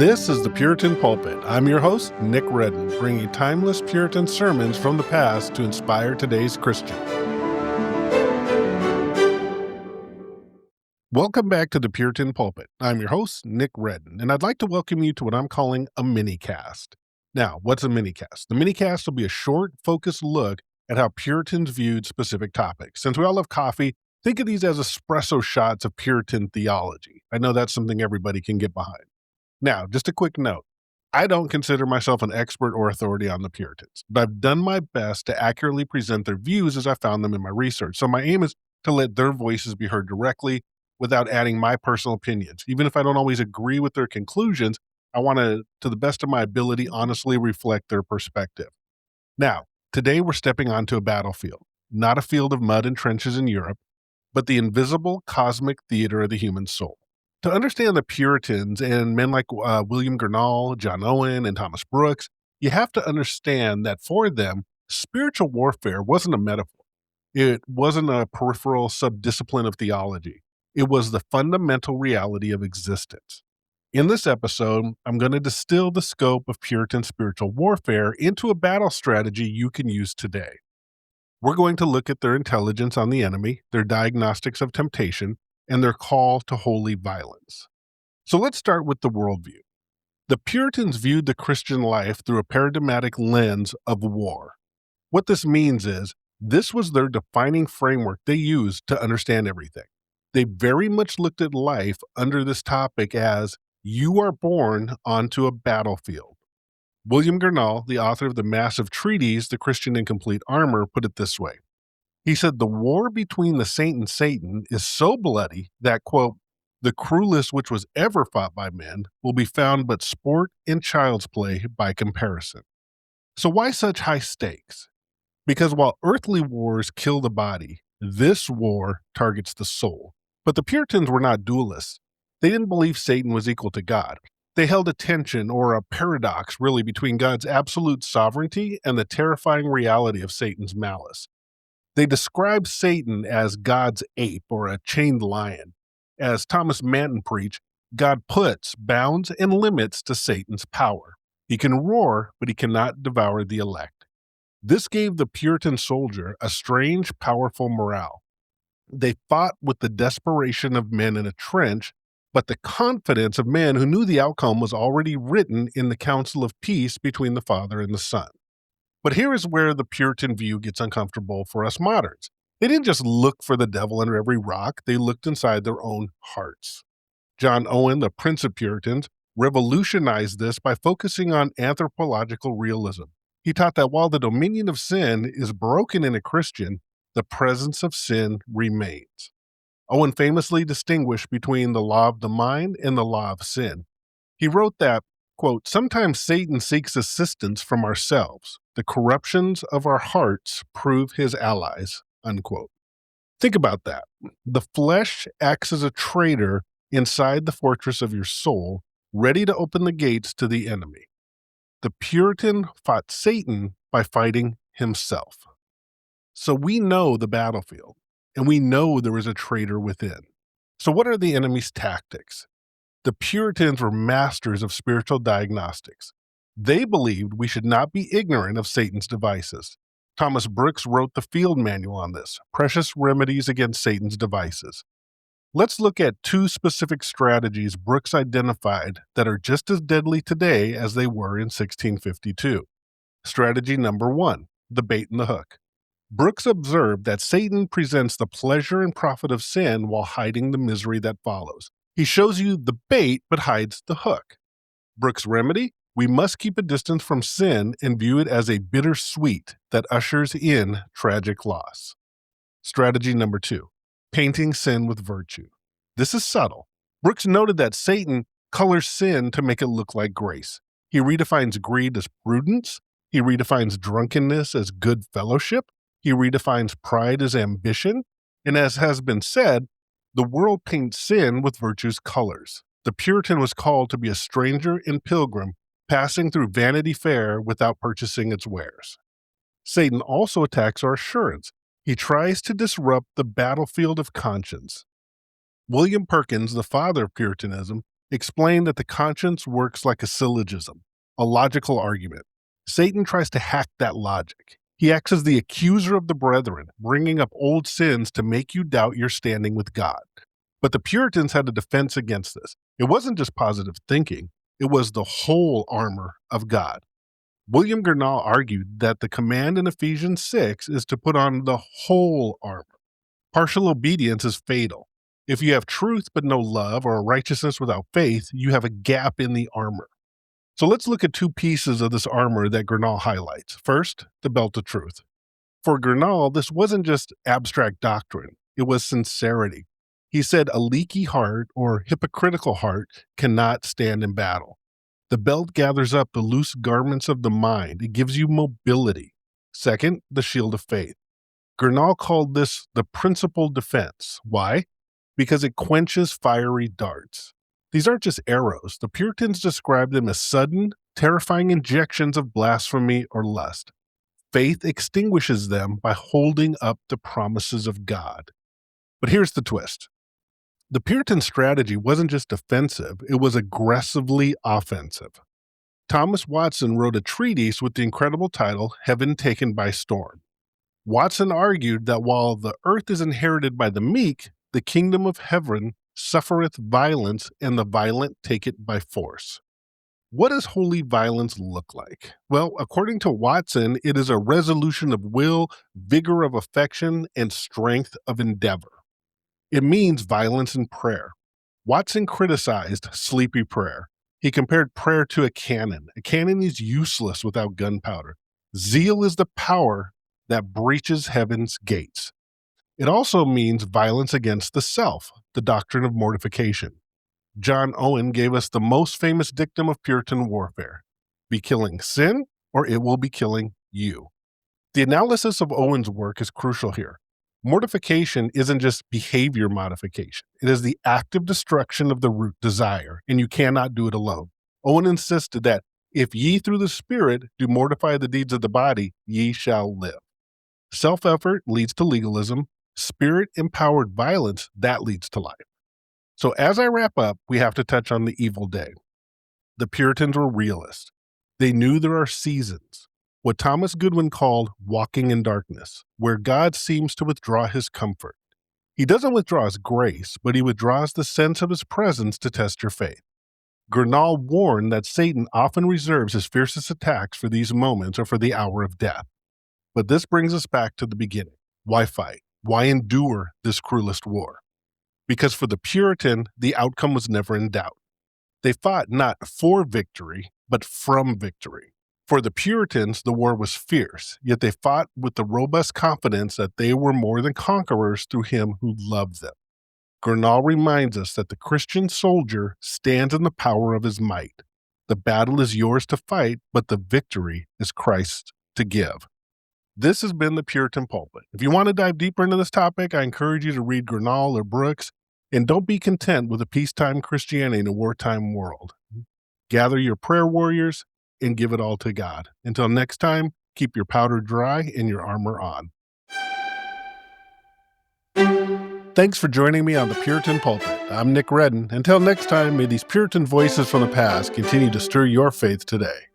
This is the Puritan Pulpit. I'm your host, Nick Reddin, bringing timeless Puritan sermons from the past to inspire today's Christian. Welcome back to the Puritan Pulpit. I'm your host, Nick Reddin, and I'd like to welcome you to what I'm calling a minicast. Now, what's a minicast? The minicast will be a short, focused look at how Puritans viewed specific topics. Since we all love coffee, think of these as espresso shots of Puritan theology. I know that's something everybody can get behind. Now, just a quick note. I don't consider myself an expert or authority on the Puritans, but I've done my best to accurately present their views as I found them in my research. So my aim is to let their voices be heard directly without adding my personal opinions. Even if I don't always agree with their conclusions, I want to the best of my ability, honestly reflect their perspective. Now, today we're stepping onto a battlefield, not a field of mud and trenches in Europe, but the invisible cosmic theater of the human soul. To understand the Puritans and men like William Gurnall, John Owen, and Thomas Brooks, you have to understand that for them, spiritual warfare wasn't a metaphor. It wasn't a peripheral subdiscipline of theology. It was the fundamental reality of existence. In this episode, I'm going to distill the scope of Puritan spiritual warfare into a battle strategy you can use today. We're going to look at their intelligence on the enemy, their diagnostics of temptation, and their call to holy violence. So let's start with the worldview. The Puritans viewed the Christian life through a paradigmatic lens of war. What this means is, this was their defining framework they used to understand everything. They very much looked at life under this topic as, you are born onto a battlefield. William Gurnall, the author of the massive treatise, The Christian in Complete Armor, put it this way. He said, the war between the saint and Satan is so bloody that, quote, the cruelest which was ever fought by men will be found but sport and child's play by comparison. So why such high stakes? Because while earthly wars kill the body, this war targets the soul. But the Puritans were not dualists. They didn't believe Satan was equal to God. They held a tension, or a paradox, really, between God's absolute sovereignty and the terrifying reality of Satan's malice. They describe Satan as God's ape or a chained lion. As Thomas Manton preached, God puts bounds and limits to Satan's power. He can roar, but he cannot devour the elect. This gave the Puritan soldier a strange, powerful morale. They fought with the desperation of men in a trench, but the confidence of men who knew the outcome was already written in the council of peace between the Father and the Son. But here is where the Puritan view gets uncomfortable for us moderns. They didn't just look for the devil under every rock, they looked inside their own hearts. John Owen, the Prince of Puritans, revolutionized this by focusing on anthropological realism. He taught that while the dominion of sin is broken in a Christian, the presence of sin remains. Owen famously distinguished between the law of the mind and the law of sin. He wrote that, quote, sometimes Satan seeks assistance from ourselves. The corruptions of our hearts prove his allies, unquote. Think about that. The flesh acts as a traitor inside the fortress of your soul, ready to open the gates to the enemy. The Puritan fought Satan by fighting himself. So we know the battlefield, and we know there is a traitor within. So what are the enemy's tactics? The Puritans were masters of spiritual diagnostics. They believed we should not be ignorant of Satan's devices. Thomas Brooks wrote the field manual on this, Precious Remedies Against Satan's Devices. Let's look at two specific strategies Brooks identified that are just as deadly today as they were in 1652. Strategy number 1, the bait and the hook. Brooks observed that Satan presents the pleasure and profit of sin while hiding the misery that follows. He shows you the bait but hides the hook. Brooks' remedy? We must keep a distance from sin and view it as a bitter sweet that ushers in tragic loss. Strategy number 2, painting sin with virtue. This is subtle. Brooks noted that Satan colors sin to make it look like grace. He redefines greed as prudence. He redefines drunkenness as good fellowship. He redefines pride as ambition. And as has been said, the world paints sin with virtue's colors. The Puritan was called to be a stranger and pilgrim, passing through Vanity Fair without purchasing its wares. Satan also attacks our assurance. He tries to disrupt the battlefield of conscience. William Perkins, the father of Puritanism, explained that the conscience works like a syllogism, a logical argument. Satan tries to hack that logic. He acts as the accuser of the brethren, bringing up old sins to make you doubt your standing with God. But the Puritans had a defense against this. It wasn't just positive thinking, it was the whole armor of God. William Gurnall argued that the command in Ephesians 6 is to put on the whole armor. Partial obedience is fatal. If you have truth but no love, or righteousness without faith, you have a gap in the armor. So let's look at two pieces of this armor that Gurnall highlights. First, the belt of truth. For Gurnall, this wasn't just abstract doctrine, it was sincerity. He said a leaky heart or hypocritical heart cannot stand in battle. The belt gathers up the loose garments of the mind. It gives you mobility. Second, the shield of faith. Gurnall called this the principal defense. Why? Because it quenches fiery darts. These aren't just arrows. The Puritans described them as sudden, terrifying injections of blasphemy or lust. Faith extinguishes them by holding up the promises of God. But here's the twist. The Puritan strategy wasn't just defensive, it was aggressively offensive. Thomas Watson wrote a treatise with the incredible title, Heaven Taken by Storm. Watson argued that while the earth is inherited by the meek, the kingdom of heaven suffereth violence, and the violent take it by force. What does holy violence look like? Well, according to Watson, it is a resolution of will, vigor of affection, and strength of endeavor. It means violence in prayer. Watson criticized sleepy prayer. He compared prayer to a cannon. A cannon is useless without gunpowder. Zeal is the power that breaches heaven's gates. It also means violence against the self, the doctrine of mortification. John Owen gave us the most famous dictum of Puritan warfare: be killing sin, or it will be killing you. The analysis of Owen's work is crucial here. Mortification isn't just behavior modification. It is the active destruction of the root desire, and you cannot do it alone. Owen insisted that if ye through the Spirit do mortify the deeds of the body, ye shall live. Self-effort leads to legalism. Spirit-empowered violence, that leads to life. So as I wrap up, we have to touch on the evil day. The Puritans were realists. They knew there are seasons, what Thomas Goodwin called walking in darkness, where God seems to withdraw his comfort. He doesn't withdraw his grace, but he withdraws the sense of his presence to test your faith. Gurnall warned that Satan often reserves his fiercest attacks for these moments or for the hour of death. But this brings us back to the beginning. Why fight? Why endure this cruelest war? Because for the Puritan, the outcome was never in doubt. They fought not for victory, but from victory. For the Puritans, the war was fierce, yet they fought with the robust confidence that they were more than conquerors through him who loved them. Gurnall reminds us that the Christian soldier stands in the power of his might. The battle is yours to fight, but the victory is Christ's to give. This has been the Puritan Pulpit. If you want to dive deeper into this topic, I encourage you to read Gurnall or Brooks, and don't be content with a peacetime Christianity in a wartime world. Gather your prayer warriors and give it all to God. Until next time, keep your powder dry and your armor on. Thanks for joining me on the Puritan Pulpit. I'm Nick Reddin. Until next time, may these Puritan voices from the past continue to stir your faith today.